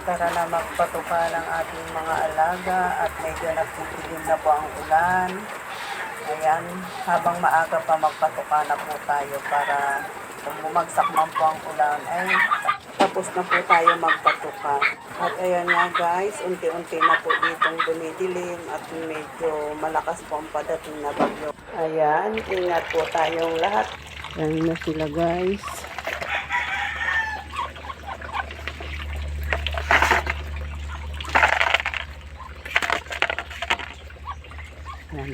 Tara na magpatuka ng ating mga alaga at medyo nagtitilim na po ang ulan. Ayan, habang maaga pa magpatuka na po tayo para kung bumagsak man po ang ulan ay tapos na po tayo magpatuka. At ayan nga guys, unti-unti na po ditong dumidilim at medyo malakas po ang padating na bagyo. Ayan, ingat po tayong lahat. Ayan na sila guys. Ayan.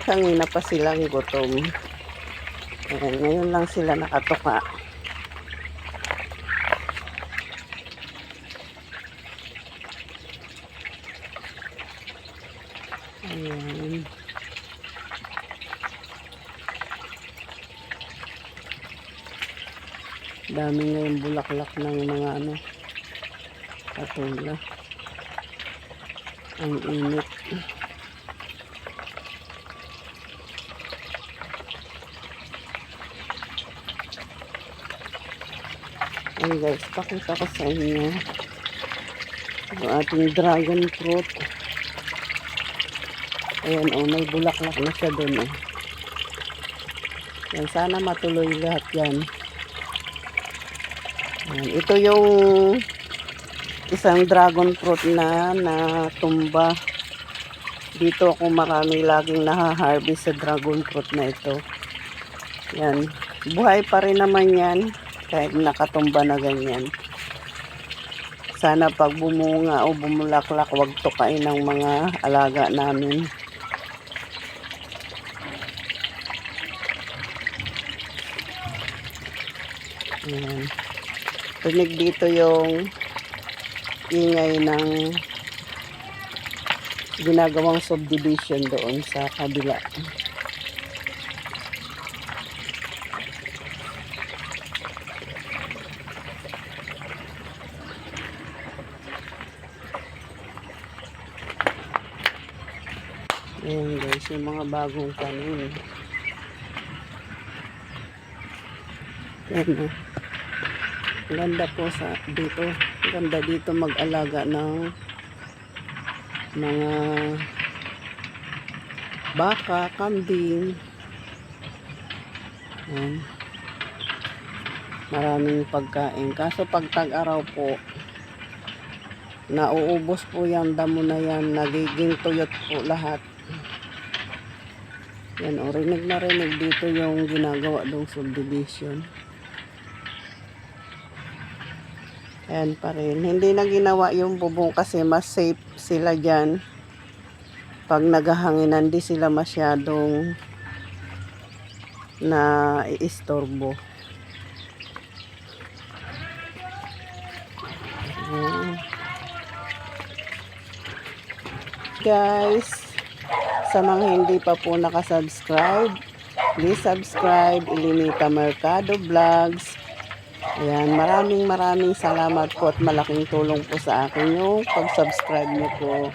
Kanina pa silang gutom. Ayan, ngayon lang sila nakatuka. Ayan. Dami ngayon bulaklak ng mga patula. Ang init. Ayan guys, pakita ko sa inyo yung ating dragon fruit. Ayan may bulaklak na siya dun Yan, sana matuloy lahat yan. Ayan, ito yung isang dragon fruit na natumba. Dito ako marami laging nahaharvest sa dragon fruit na ito. Yan, buhay pa rin naman yan. Kahit nakatumba na ganyan. Sana pag bumunga o bumulaklak, wag tukain ng mga alaga namin. Ayan. Tunig dito yung ingay ng ginagawang subdivision doon sa kabila. Ayan guys, yung mga bagong tanim. Ayan ganda po sa dito. Ganda dito mag-alaga ng mga baka, kambing. Ayan. Maraming pagkain. Kaso pag tag-araw po, nauubos po yung damo na yan. Nagiging tuyot po lahat. Yan rinig na rinig dito yung ginagawa dong subdivision. Ayan pa rin. Hindi na ginawa yung bubong kasi mas safe sila dyan. Pag naghahanginan, di sila masyadong na-iistorbo. Guys, sa mga hindi pa po nakasubscribe, please subscribe, Elenita Mercado Vlogs. Ayan, maraming salamat po at malaking tulong po sa akin yung pag-subscribe niyo po.